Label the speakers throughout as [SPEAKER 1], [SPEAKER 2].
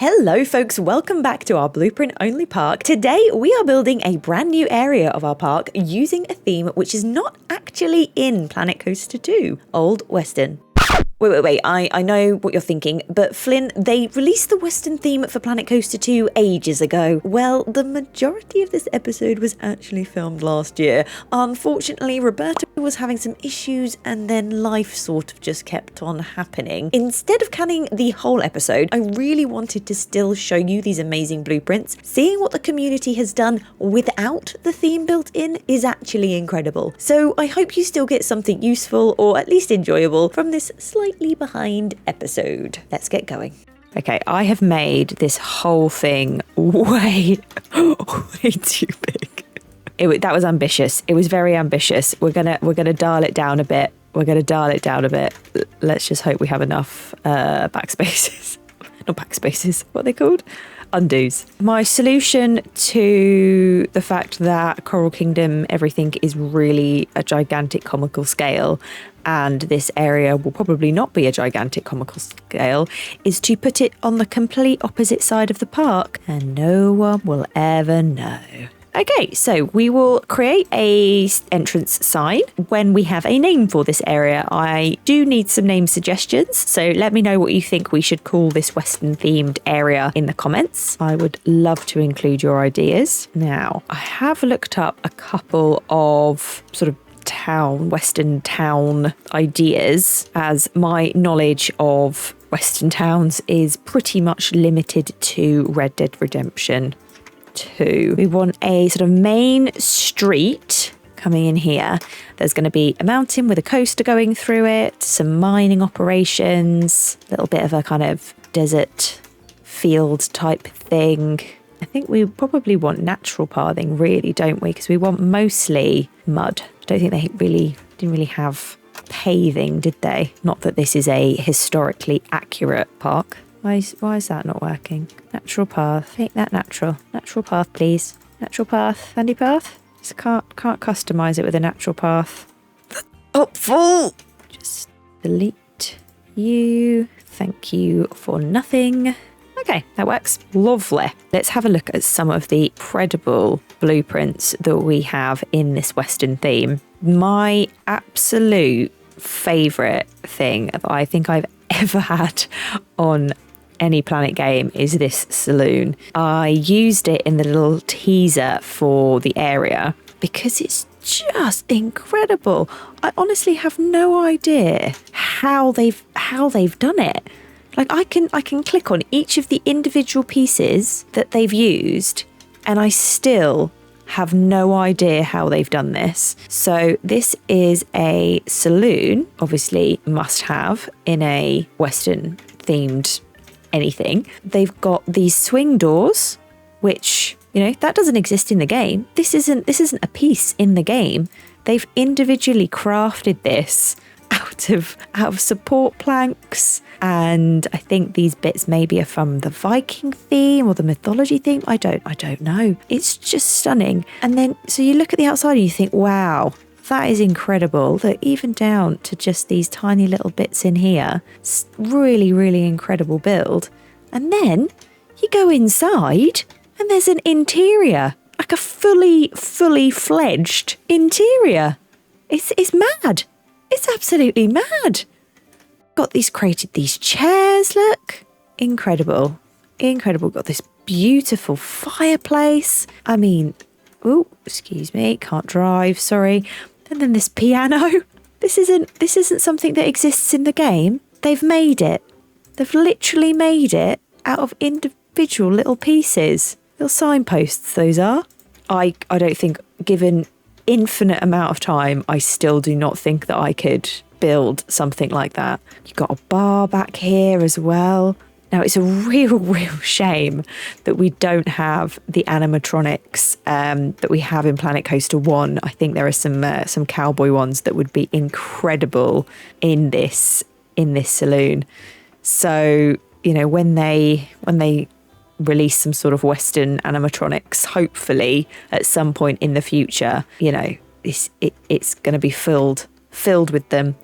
[SPEAKER 1] Hello folks, welcome back to our blueprint only park. Today we are building a brand new area of our park using a theme which is not actually in Planet Coaster 2, Old Western. Wait, I know what you're thinking, but Flint, they released the Western theme for Planet Coaster 2 ages ago. Well, the majority of this episode was actually filmed last year. Unfortunately, Roberta was having some issues and then life sort of just kept on happening. Instead of canning the whole episode, I really wanted to still show you these amazing blueprints. Seeing what the community has done without the theme built in is actually incredible. So I hope you still get something useful or at least enjoyable from this slightly behind episode. Let's get going. Okay, I have made this whole thing way too big. That was ambitious. It was very ambitious. We're gonna dial it down a bit. Let's just hope we have enough backspaces. Not backspaces. What are they called? Undos. My solution to the fact that Coral Kingdom everything is really a gigantic comical scale and this area will probably not be a gigantic comical scale is to put it on the complete opposite side of the park and no one will ever know. Okay, so we will create a entrance sign when we have a name for this area. I do need some name suggestions, so let me know what you think we should call this Western themed area in the comments. I would love to include your ideas. Now, I have looked up a couple of sort of Western town ideas, as my knowledge of Western towns is pretty much limited to Red Dead Redemption 2. We want a sort of main street coming in here. There's going to be a mountain with a coaster going through it, some mining operations, a little bit of a kind of desert field type thing. I think we probably want natural pathing, really, don't we? Because we want mostly mud. I don't think they didn't really have paving, did they? Not that this is a historically accurate park. Why is that not working? Natural path. Make that natural. Natural path, please. Natural path. Sandy path? Just can't customize it with a natural path. Full. Just delete you. Thank you for nothing. Okay, that works. Lovely. Let's have a look at some of the incredible blueprints that we have in this Western theme. My absolute favourite thing that I think I've ever had on any Planet game is this saloon. I used it in the little teaser for the area because it's just incredible. I honestly have no idea how they've done it. Like I can click on each of the individual pieces that they've used and I still have no idea how they've done this. So this is a saloon, obviously must have in a Western themed anything. They've got these swing doors, which, you know, that doesn't exist in the game. This isn't a piece in the game. They've individually crafted this out of support planks, and I think these bits maybe are from the Viking theme or the mythology theme. I don't know. It's just stunning. And then so you look at the outside and you think, wow, that is incredible. That even down to just these tiny little bits in here, it's really, really incredible build. And then you go inside and there's an interior, like a fully fledged interior. It's mad. It's absolutely mad. Created these chairs, look. Incredible. Got this beautiful fireplace. I mean, oh, excuse me, can't drive, sorry. And then this piano. This isn't something that exists in the game. They've made it. They've literally made it out of individual little pieces. Little signposts, those are. I don't think, given infinite amount of time, I still do not think that I could build something like that. You've got a bar back here as well. Now, it's a real shame that we don't have the animatronics that we have in Planet Coaster 1. I think there are some cowboy ones that would be incredible in this saloon. So, you know, when they release some sort of Western animatronics, hopefully at some point in the future, you know, it's going to be filled with them.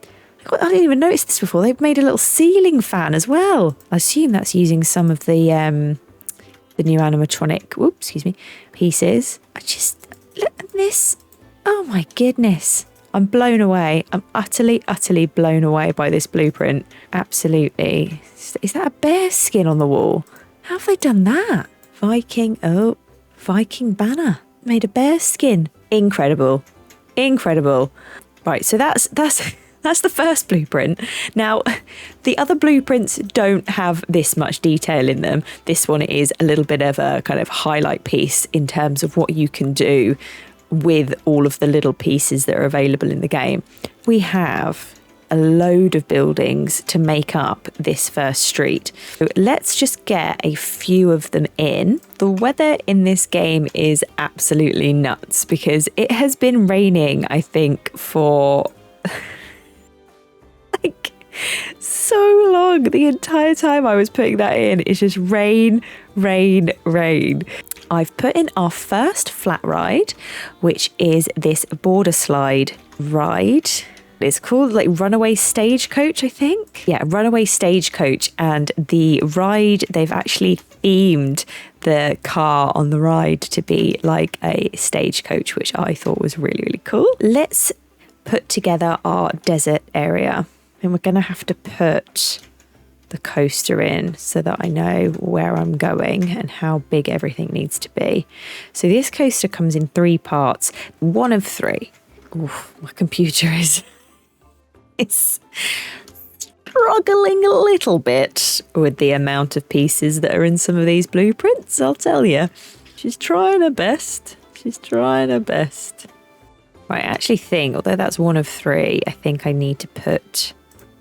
[SPEAKER 1] God, I didn't even notice this before. They've made a little ceiling fan as well. I assume that's using some of the new animatronic, pieces. I just, look at this. Oh my goodness. I'm blown away. I'm utterly, utterly blown away by this blueprint. Absolutely. Is that a bear skin on the wall? How have they done that? Viking banner. Made a bear skin. Incredible. Incredible. Right, so that's the first blueprint. Now, the other blueprints don't have this much detail in them. This one is a little bit of a kind of highlight piece in terms of what you can do with all of the little pieces that are available in the game. We have a load of buildings to make up this first street. So let's just get a few of them in. The weather in this game is absolutely nuts because it has been raining, I think, for like so long. The entire time I was putting that in, it's just rain, rain, rain. I've put in our first flat ride, which is this border slide ride. It's called like Runaway Stagecoach, I think. Yeah, Runaway Stagecoach. And the ride, they've actually themed the car on the ride to be like a stagecoach, which I thought was really, really cool. Let's put together our desert area. And we're going to have to put the coaster in so that I know where I'm going and how big everything needs to be. So this coaster comes in 3 parts, one of 3. Oof, my computer is struggling a little bit with the amount of pieces that are in some of these blueprints, I'll tell you. She's trying her best. She's trying her best. Right, I actually think, although that's one of 3, I think I need to put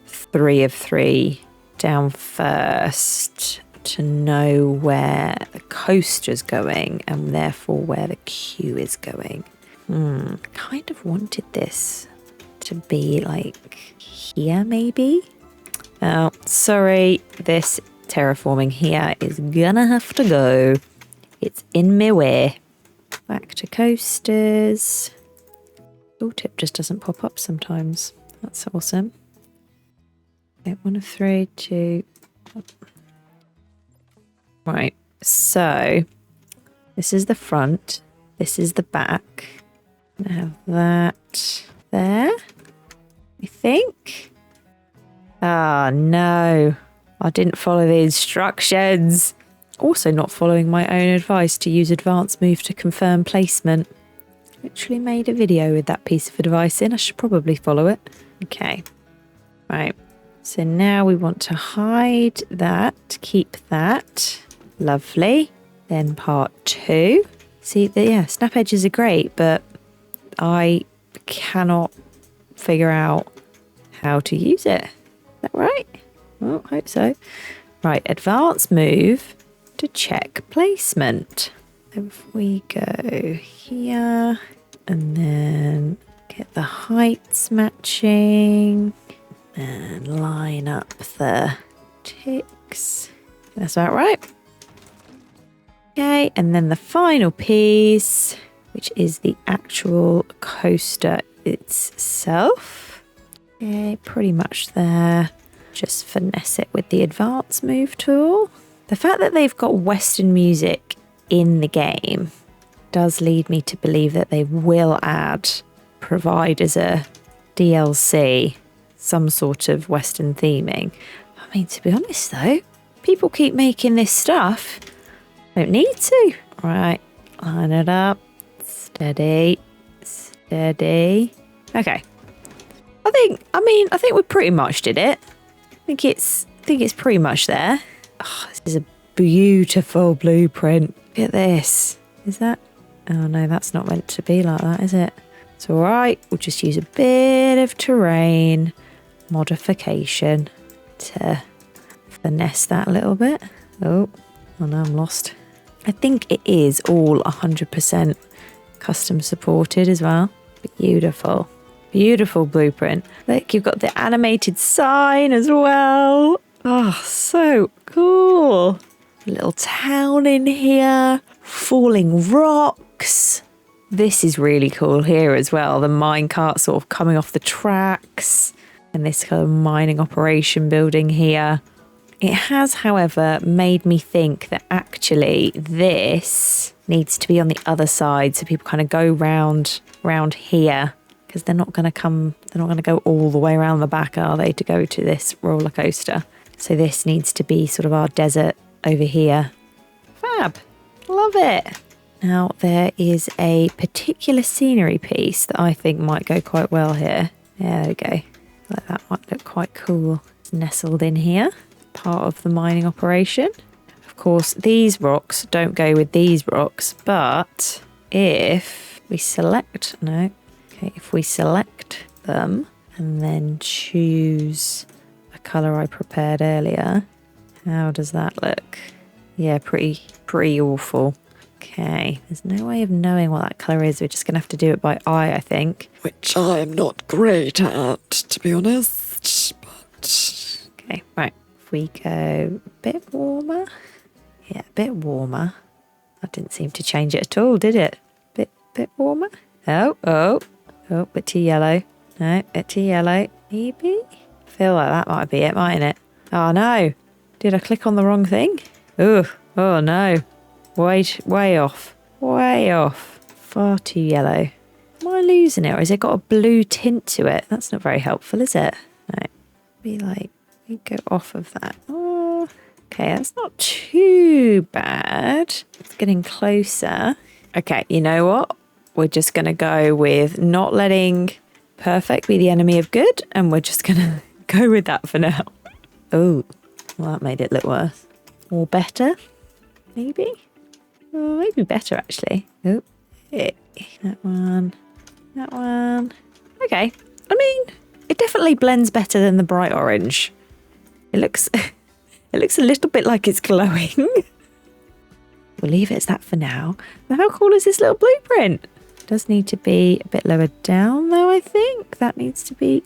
[SPEAKER 1] 3 of 3 down first to know where the coaster's going and therefore where the queue is going. I kind of wanted this to be like here, maybe? Oh, sorry, this terraforming here is gonna have to go. It's in my way. Back to coasters. Tooltip just doesn't pop up sometimes. That's awesome. Okay, 1 of 3, 2. Right, so this is the front. This is the back. I have that there, I think. Ah, no. I didn't follow the instructions. Also not following my own advice to use advanced move to confirm placement. Literally made a video with that piece of advice in. I should probably follow it. Okay. Right. So now we want to hide that, keep that. Lovely. Then part 2. See, snap edges are great, but I cannot figure out how to use it. Is that right? Oh, I hope so. Right, advanced move to check placement. If we go here and then get the heights matching and line up the ticks. That's about right. Okay, and then the final piece, which is the actual coaster itself. Okay, pretty much there. Just finesse it with the advanced move tool. The fact that they've got Western music in the game does lead me to believe that they will provide as a DLC some sort of Western theming. I mean, to be honest though, people keep making this stuff. Don't need to. Right, line it up. Steady. Steady. Okay. I think we pretty much did it. I think it's pretty much there. Oh, this is a beautiful blueprint. Look at this. Is that? Oh no, that's not meant to be like that, is it? It's all right. We'll just use a bit of terrain modification to finesse that a little bit. Oh no, I'm lost. I think it is all 100% custom supported as well. Beautiful. Beautiful blueprint. Look, you've got the animated sign as well. Oh, so cool. A little town in here. Falling rocks. This is really cool here as well. The minecart sort of coming off the tracks. and this kind of mining operation building here. It has, however, made me think that actually this needs to be on the other side, so people kind of go round here, because they're not going to go all the way around the back, are they, to go to this roller coaster? So this needs to be sort of our desert over here. Fab. Love it. Now there is a particular scenery piece that I think might go quite well here. There we go. Like that might look quite cool. It's nestled in here. Part of the mining operation. Of course, these rocks don't go with these rocks, but if we select, if we select them and then choose a colour I prepared earlier, how does that look? Yeah, pretty awful. Okay, there's no way of knowing what that colour is. We're just going to have to do it by eye, I think.
[SPEAKER 2] Which I am not great at, to be honest, but...
[SPEAKER 1] Okay, right. If we go a bit warmer. Yeah, a bit warmer. That didn't seem to change it at all, did it? Bit warmer. Oh, bit too yellow. No, bit too yellow. Maybe? Feel like that might be it, mightn't it? Oh no. Did I click on the wrong thing? Oh no. Way off. Way off. Far too yellow. Am I losing it, or has it got a blue tint to it? That's not very helpful, is it? No. Be like, we go off of that. Oh, okay, that's not too bad. It's getting closer. Okay, you know what? We're just going to go with not letting perfect be the enemy of good, and we're just going to go with that for now. Oh, well, that made it look worse. Or better, maybe? Oh, maybe better, actually. Oh, that one. Okay. I mean, it definitely blends better than the bright orange. It looks a little bit like it's glowing. We'll leave it as that for now. But how cool is this little blueprint? It does need to be a bit lower down, though, I think. That needs to be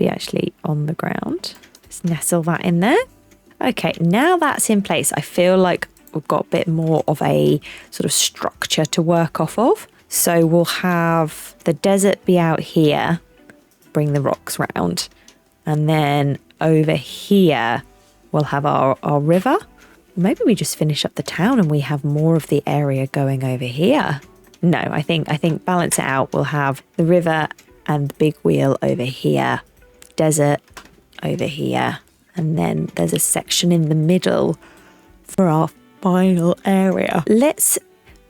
[SPEAKER 1] actually on the ground. Just nestle that in there. Okay, now that's in place, I feel like we've got a bit more of a sort of structure to work off of. So we'll have the desert be out here, bring the rocks round, and then over here we'll have our river. Maybe we just finish up the town and we have more of the area going over here. No, I think balance it out. We'll have the river and the big wheel over here, desert over here, and then there's a section in the middle for our final area. Let's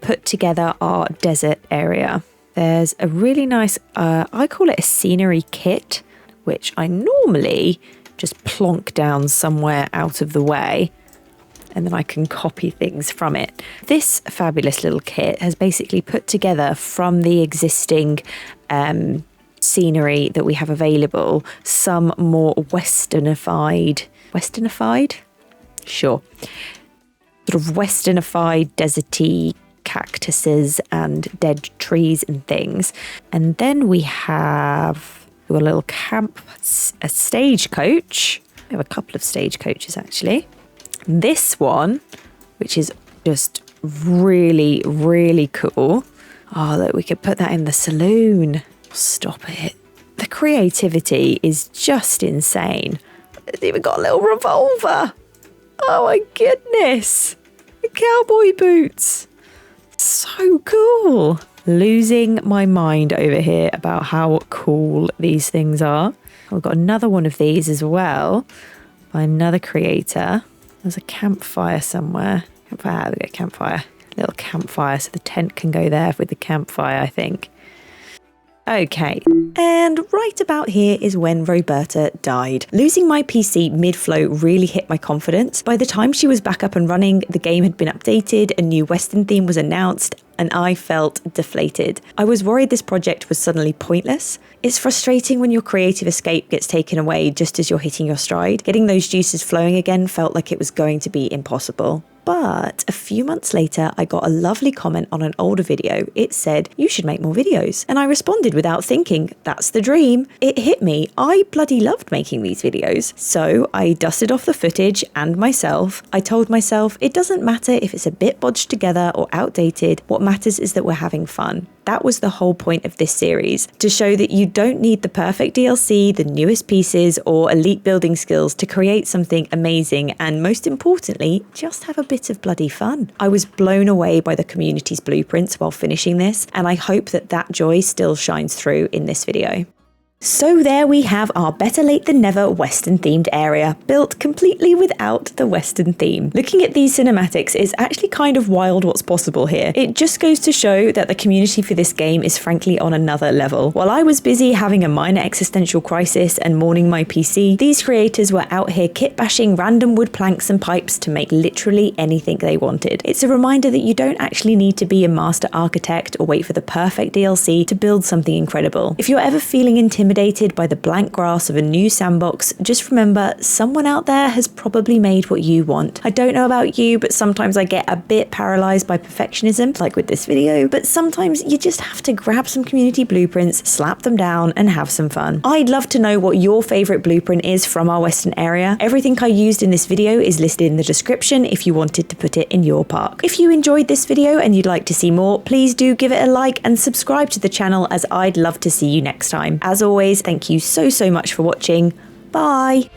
[SPEAKER 1] put together our desert area. There's a really nice, I call it a scenery kit, which I normally just plonk down somewhere out of the way, and then I can copy things from it. This fabulous little kit has basically put together from the existing scenery that we have available some more westernified? Sure. Sort of westernified, deserty cactuses and dead trees and things. And then we have a little a stagecoach. We have a couple of stagecoaches actually. This one, which is just really, really cool. Oh, look, we could put that in the saloon. Stop it. The creativity is just insane. It's even got a little revolver. Oh my goodness. The cowboy boots. So cool. Losing my mind over here about how cool these things are. We've got another one of these as well by another creator. There's a campfire somewhere. Campfire, we got campfire. Little campfire, so the tent can go there with the campfire, I think. Okay, and right about here is when Roberta died. Losing my PC mid-flow really hit my confidence. By the time she was back up and running, the game had been updated, a new Western theme was announced, and I felt deflated. I was worried this project was suddenly pointless. It's frustrating when your creative escape gets taken away just as you're hitting your stride. Getting those juices flowing again felt like it was going to be impossible. But a few months later, I got a lovely comment on an older video. It said, "You should make more videos." And I responded without thinking, that's the dream. It hit me. I bloody loved making these videos. So I dusted off the footage and myself. I told myself, it doesn't matter if it's a bit bodged together or outdated. What matters is that we're having fun. That was the whole point of this series, to show that you don't need the perfect DLC, the newest pieces, or elite building skills to create something amazing and, most importantly, just have a bit of bloody fun. I was blown away by the community's blueprints while finishing this, and I hope that that joy still shines through in this video. So there we have our better late than never Western themed area, built completely without the Western theme. Looking at these cinematics, it's actually kind of wild what's possible here. It just goes to show that the community for this game is frankly on another level. While I was busy having a minor existential crisis and mourning my PC, these creators were out here kit bashing random wood planks and pipes to make literally anything they wanted. It's a reminder that you don't actually need to be a master architect or wait for the perfect DLC to build something incredible. If you're ever feeling intimidated by the blank grass of a new sandbox, just remember someone out there has probably made what you want. I don't know about you, but sometimes I get a bit paralyzed by perfectionism, like with this video, but sometimes you just have to grab some community blueprints, slap them down, and have some fun. I'd love to know what your favorite blueprint is from our Western area. Everything I used in this video is listed in the description if you wanted to put it in your park. If you enjoyed this video and you'd like to see more, please do give it a like and subscribe to the channel, as I'd love to see you next time. As always, thank you so much for watching. Bye!